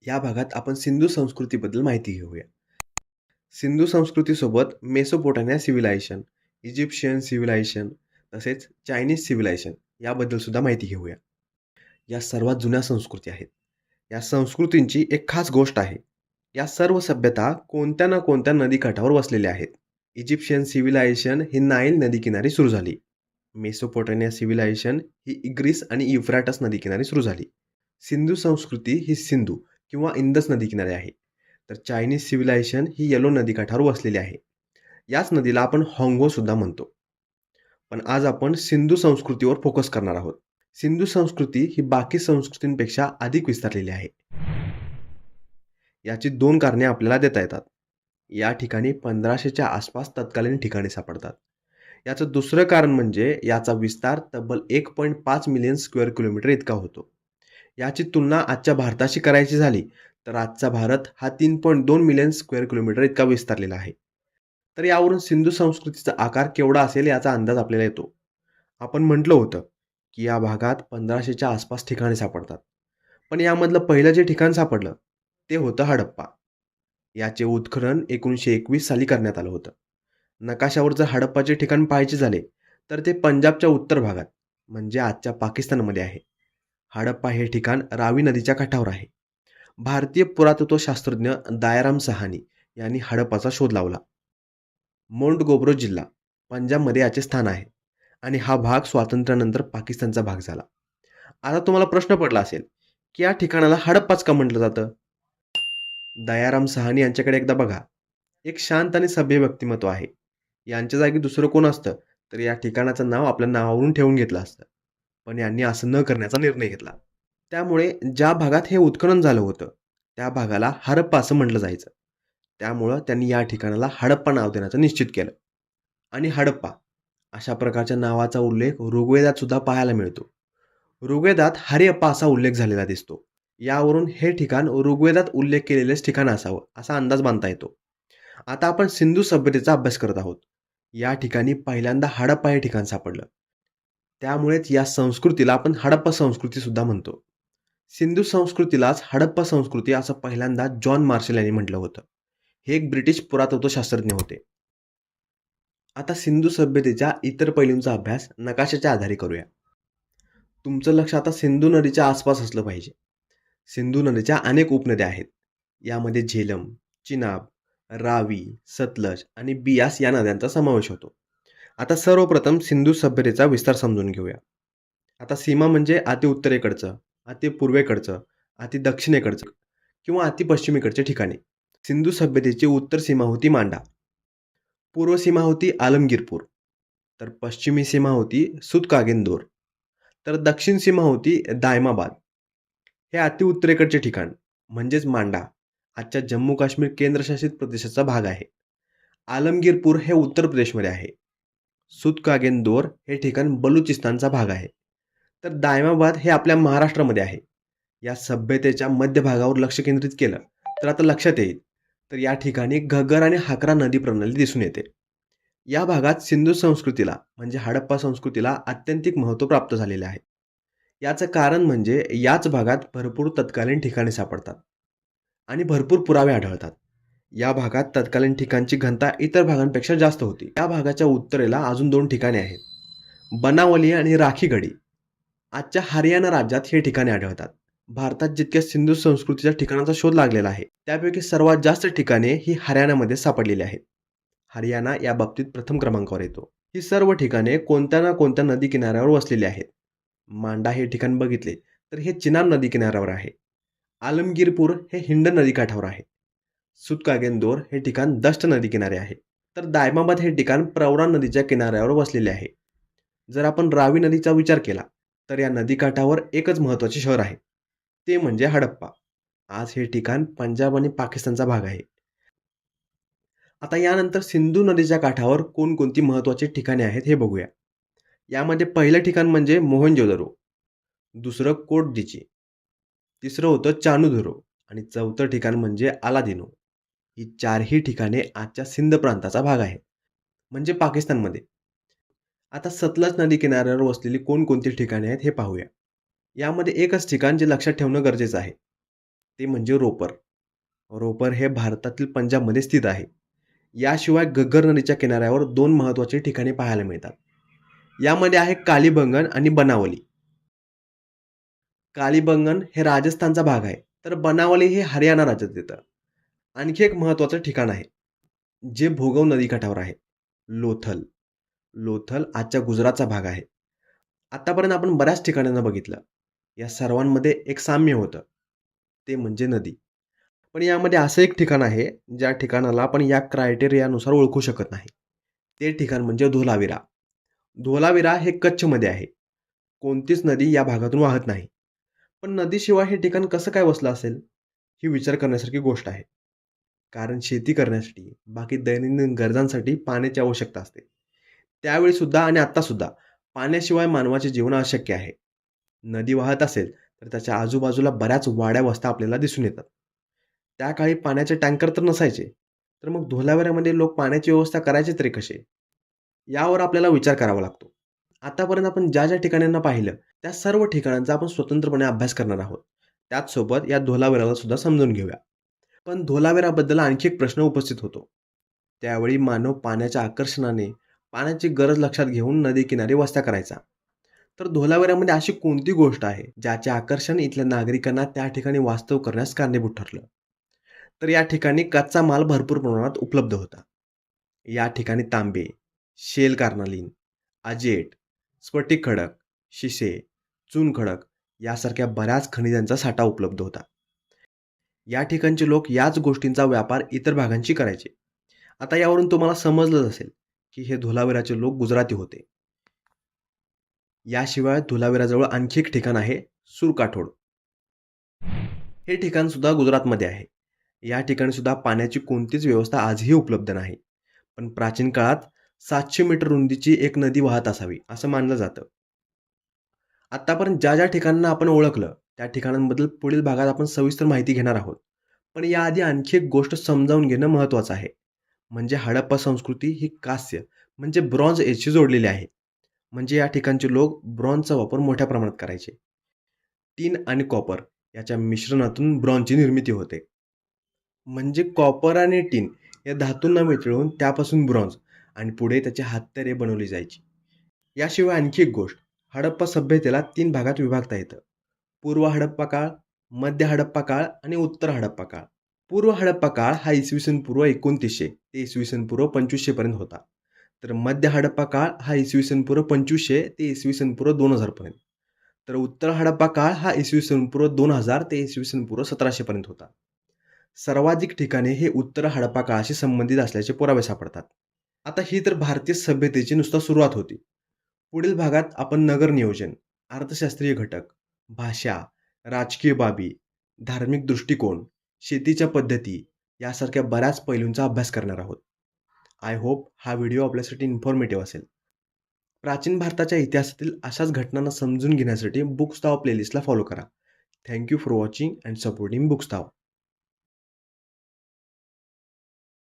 या भागात आपण सिंधू संस्कृतीबद्दल माहिती घेऊया. सिंधू संस्कृतीसोबत मेसोपोटामिया सिव्हिलायझेशन, इजिप्शियन सिव्हिलायझेशन तसेच चायनीज सिव्हिलायझेशन याबद्दल सुद्धा माहिती घेऊया. या सर्वात जुन्या संस्कृती आहेत. या संस्कृतींची एक खास गोष्ट आहे. या सर्व सभ्यता कोणत्या ना कोणत्या नदीकाठावर वसलेल्या आहेत. इजिप्शियन सिव्हिलायझेशन ही नाईल नदीकिनारी सुरू झाली. मेसोपोटेमिया सिव्हिलायझेशन ही इग्रिस आणि युफ्राटस नदीकिनारी सुरू झाली. सिंधू संस्कृती ही सिंधू किंवा इंदस नदीकिनारी आहे. तर चायनीज सिव्हिलायझेशन ही येलो नदीकाठावर वसलेली आहे. याच नदीला आपण हाँगो सुद्धा म्हणतो. पण आज आपण सिंधू संस्कृतीवर फोकस करणार आहोत. सिंधू संस्कृती ही बाकी संस्कृतींपेक्षा अधिक विस्तारलेली आहे. याची दोन कारणे आपल्याला देता येतात. या ठिकाणी 1500च्या आसपास तत्कालीन ठिकाणे सापडतात. याचं दुसरं कारण म्हणजे याचा विस्तार तब्बल 1.5 मिलियन स्क्वेअर किलोमीटर इतका होतो. याची तुलना आजच्या भारताशी करायची झाली तर आजचा भारत हा 3.2 मिलियन स्क्वेअर किलोमीटर इतका विस्तारलेला आहे. तर यावरून सिंधू संस्कृतीचा आकार केवढा असेल याचा अंदाज आपल्याला येतो. आपण म्हटलं होतं की या भागात 1500च्या आसपास ठिकाणे सापडतात. पण यामधलं पहिलं जे ठिकाण सापडलं ते होतं हडप्पा. याचे उत्खनन 1921 साली करण्यात आलं होतं. नकाशावर जर हडप्पाचे ठिकाण पाहायचे झाले तर ते पंजाबच्या उत्तर भागात म्हणजे आजच्या पाकिस्तानमध्ये आहे. हडप्पा हे ठिकाण रावी नदीच्या काठावर आहे. भारतीय पुरातत्वशास्त्रज्ञ दयाराम सहानी यांनी हडप्पाचा शोध लावला. मोंटगोब्रो जिल्हा पंजाबमध्ये याचे स्थान आहे आणि हा भाग स्वातंत्र्यानंतर पाकिस्तानचा भाग झाला. आता तुम्हाला प्रश्न पडला असेल की या ठिकाणाला हडप्पाच का म्हटलं जातं? दयाराम सहानी यांच्याकडे एकदा बघा. एक शांत आणि सभ्य व्यक्तिमत्व आहे. यांच्या जागी दुसरं कोण असतं तर या ठिकाणाचं नाव आपल्या नावावरून ठेवून घेतलं असतं. पण यांनी असं न करण्याचा निर्णय घेतला. त्यामुळे ज्या भागात हे उत्खनन झालं होतं त्या भागाला हडप्पा असं म्हटलं जायचं. त्यामुळं त्यांनी या ठिकाणाला हडप्पा नाव देण्याचं निश्चित केलं. आणि हडप्पा अशा प्रकारच्या नावाचा उल्लेख ऋग्वेदात सुद्धा पाहायला मिळतो. ऋग्वेदात हरिअप्पा असा उल्लेख झालेला दिसतो. यावरून हे ठिकाण ऋग्वेदात उल्लेख केलेलेच ठिकाण असावं असा अंदाज बांधता येतो. आता आपण सिंधू सभ्यतेचा अभ्यास करत आहोत. या ठिकाणी पहिल्यांदा हडप्पा हे ठिकाण सापडलं. त्यामुळेच या संस्कृतीला आपण हडप्पा संस्कृती सुद्धा म्हणतो. सिंधू संस्कृतीलाच हडप्पा संस्कृती असं पहिल्यांदा जॉन मार्शल यांनी म्हटलं होतं. हे एक ब्रिटिश पुरातत्वशास्त्रज्ञ होते. आता सिंधू सभ्यतेच्या इतर पैलूंचा अभ्यास नकाशाच्या आधारे करूया. तुमचं लक्ष आता सिंधू नदीच्या आसपास असलं पाहिजे. सिंधू नदीच्या अनेक उपनद्या आहेत. यामध्ये झेलम, चिनाब, रावी, सतलज आणि बियास या नद्यांचा समावेश होतो. आता सर्वप्रथम सिंधू सभ्यतेचा विस्तार समजून घेऊया. आता सीमा म्हणजे अति उत्तरेकडचं, अति पूर्वेकडचं, अति दक्षिणेकडचं किंवा अति पश्चिमेकडचे ठिकाणे. सिंधू सभ्यतेची उत्तर सीमा होती मांडा, पूर्व सीमा होती आलमगीरपूर, तर पश्चिमी सीमा होती सुतकागेंदोर, तर दक्षिण सीमा होती दायमाबाद. हे अतिउत्तरेकडचे ठिकाण म्हणजेच मांडा आजच्या जम्मू काश्मीर केंद्रशासित प्रदेशाचा भाग आहे. आलमगीरपूर हे उत्तर प्रदेशमध्ये आहे. सुतकागेंदोर हे ठिकाण बलुचिस्तानचा भाग आहे. तर दायमाबाद हे आपल्या महाराष्ट्रामध्ये आहे. या सभ्यतेच्या मध्यभागावर लक्ष केंद्रित केलं तर आता लक्षात येईल तर या ठिकाणी घग्गर आणि हाकरा नदी प्रणाली दिसून येते. या भागात सिंधू संस्कृतीला म्हणजे हडप्पा संस्कृतीला आत्यंतिक महत्त्व प्राप्त झालेले आहे. याचं कारण म्हणजे याच भागात भरपूर तत्कालीन ठिकाणे सापडतात आणि भरपूर पुरावे आढळतात. या भागात तत्कालीन ठिकाणची घनता इतर भागांपेक्षा जास्त होती. या भागाच्या उत्तरेला अजून 2 ठिकाणे आहेत. बनावली आणि राखीगढी. आजच्या हरियाणा राज्यात हे ठिकाणे आढळतात. भारतात जितक्या सिंधू संस्कृतीच्या ठिकाणांचा शोध लागलेला आहे त्यापैकी सर्वात जास्त ठिकाणे ही हरियाणामध्ये सापडलेली आहेत. हरियाणा या बाबतीत प्रथम क्रमांकावर येतो. ही सर्व ठिकाणे कोणत्या ना कोणत्या नदी किनाऱ्यावर वसलेली आहेत. मांडा हे ठिकाण बघितले तर हे चिनाब नदी किनाऱ्यावर आहे. आलमगीरपूर हे हिंड नदीकाठावर आहे. सुतकागेंदोर हे ठिकाण दष्ट नदी किनारे आहे. तर दायमाबाद हे ठिकाण प्रवरा नदीच्या किनाऱ्यावर वसलेले आहे. जर आपण रावी नदीचा विचार केला तर या नदीकाठावर एकच महत्त्वाचे शहर आहे, ते म्हणजे हडप्पा. आज हे ठिकाण पंजाब आणि पाकिस्तानचा भाग आहे. आता यानंतर सिंधू नदीच्या काठावर कोणकोणती महत्त्वाची ठिकाणे आहेत हे बघूया. यामध्ये पहिलं ठिकाण म्हणजे मोहनजोदडो, दुसरं कोटदीची, तिसरं होतं चानुधरो आणि चौथं ठिकाण म्हणजे अलादिनो. ही चारही ठिकाणे आजच्या सिंध प्रांताचा भाग आहेत म्हणजे पाकिस्तानमध्ये. आता सतलज नदी किनाऱ्यावर वसलेली कोणकोणती ठिकाणे आहेत हे पाहूया. यामध्ये एकच ठिकाण जे लक्षात ठेवणं गरजेचं आहे. ते म्हणजे रोपर. रोपर हे भारतातील पंजाबमध्ये स्थित आहे. याशिवाय घग्गर नदीच्या किनाऱ्यावर 2 महत्त्वाची ठिकाणे पाहायला मिळतात. यामध्ये आहे कालीबंगन आणि बनावली. कालीबंगन हे राजस्थानचा भाग आहे, तर बनावली हे हरियाणा राज्यात येतं. आणखी एक महत्त्वाचं ठिकाण आहे, जे भोगव नदीकाठावर आहे. लोथल. लोथल आजच्या गुजरातचा भाग आहे. आतापर्यंत आपण बऱ्याच ठिकाणांना बघितलं. या सर्वांमध्ये एक साम्य होतं. ते म्हणजे नदी. पण यामध्ये असं एक ठिकाण आहे, ज्या ठिकाणाला आपण या क्रायटेरियानुसार ओळखू शकत नाही. ते ठिकाण म्हणजे धोलावीरा. धोलावीरा हे कच्छमध्ये आहे. कोणतीच नदी या भागातून वाहत नाही. पण नदीशिवाय हे ठिकाण कसं काय वसलं असेल? ही विचार करण्यासारखी गोष्ट आहे. कारण शेती करण्यासाठी, बाकी दैनंदिन गरजांसाठी पाण्याची आवश्यकता असते. त्यावेळी सुद्धा आणि आत्तासुद्धा पाण्याशिवाय मानवाचे जीवन अशक्य आहे. नदी वाहत असेल, तर त्याच्या आजूबाजूला बऱ्याच वाड्या वस्त्या आपल्याला दिसून येतात. त्या काळी पाण्याचे टँकर तर नसायचे. तर मग धोलावीरामध्ये लोक पाण्याची व्यवस्था करायचे तरी कसे? यावर आपल्याला विचार करावा लागतो. आतापर्यंत आपण ज्या ठिकाणांना पाहिलं, त्या सर्व ठिकाणांचा आपण स्वतंत्रपणे अभ्यास करणार आहोत. त्याचसोबत या धोलावीराला सुद्धा समजून घेऊया. पण धोलावीराबद्दल आणखी एक प्रश्न उपस्थित होतो. त्यावेळी मानव पाण्याच्या आकर्षणाने पाण्याची गरज लक्षात घेऊन नदीकिनारी वस्त्या करायचा. तर धोलावीरामध्ये अशी कोणती गोष्ट आहे, ज्याचे आकर्षण इथल्या नागरिकांना त्या ठिकाणी वास्तव करण्यास कारणीभूत ठरलं? तर या ठिकाणी कच्चा माल भरपूर प्रमाणात उपलब्ध होता. या ठिकाणी तांबे, शेल कार्नालीन, अजेट, स्फटिक खडक, शिसे, चुनखडक यासारख्या बऱ्याच खनिजांचा साठा उपलब्ध होता. या ठिकाणचे लोक याच गोष्टींचा व्यापार इतर भागांशी करायचे. आता यावरून तुम्हाला समजलंच असेल, की हे धोलावीराचे लोक गुजराती होते. याशिवाय धुलावीराजवळ आणखी एक ठिकाण आहे, सुरकाठोड. हे ठिकाण सुद्धा गुजरातमध्ये आहे. या ठिकाणी सुद्धा पाण्याची कोणतीच व्यवस्था आजही उपलब्ध नाही. पण प्राचीन काळात 700 मीटर रुंदीची एक नदी वाहत असावी, असं मानलं जातं. आत्तापर्यंत ज्या ठिकाणांना आपण ओळखलं, त्या ठिकाणांबद्दल पुढील भागात आपण सविस्तर माहिती घेणार आहोत. पण याआधी आणखी एक गोष्ट समजावून घेणं महत्त्वाचं आहे. म्हणजे हडप्पा संस्कृती ही कांस्य म्हणजे ब्रॉन्झ एजशी जोडलेली आहे. म्हणजे या ठिकाणचे लोक ब्रॉन्झचा वापर मोठ्या प्रमाणात करायचे. टीन आणि कॉपर याच्या मिश्रणातून ब्रॉन्झची निर्मिती होते. म्हणजे कॉपर आणि टीन या धातूंना मिसळून त्यापासून ब्रॉन्झ आणि पुढे त्याची हत्यारे बनवली जायची. याशिवाय आणखी एक गोष्ट, हडप्पा सभ्यतेला 3 भागात विभागता येतं. पूर्व हडप्पा काळ, मध्य हडप्पा काळ आणि उत्तर हडप्पा काळ. पूर्व हडप्पा काळ हा इसवी सन पूर्व 2900 ते इसवी सन पूर्व 2500 पर्यंत होता. तर मध्य हडप्पा काळ हा इसवी सन पूर्व 2500 ते इसवी सन पूर्व 2000 पर्यंत. तर उत्तर हडप्पा काळ हा इसवी सन पूर्व 2000 ते इसवी सन पूर्व 1700 पर्यंत होता. सर्वाधिक ठिकाणे हे उत्तर हडप्पा काळाशी संबंधित असल्याचे पुरावे सापडतात. आता ही तर भारतीय सभ्यतेची नुसता सुरुवात होती. पुढील भागात आपण नगर नियोजन, अर्थशास्त्रीय घटक, भाषा, राजकीय बाबी, धार्मिक दृष्टिकोन, शेतीच्या पद्धती यासारख्या बऱ्याच पैलूंचा अभ्यास करणार आहोत. आय होप हा व्हिडिओ आपल्यासाठी इन्फॉर्मेटिव्ह असेल. प्राचीन भारताच्या इतिहासातील अशाच घटनांना समजून घेण्यासाठी बुक्स ताव प्लेलिस्टला फॉलो करा. Thank you for watching and supporting books ताव.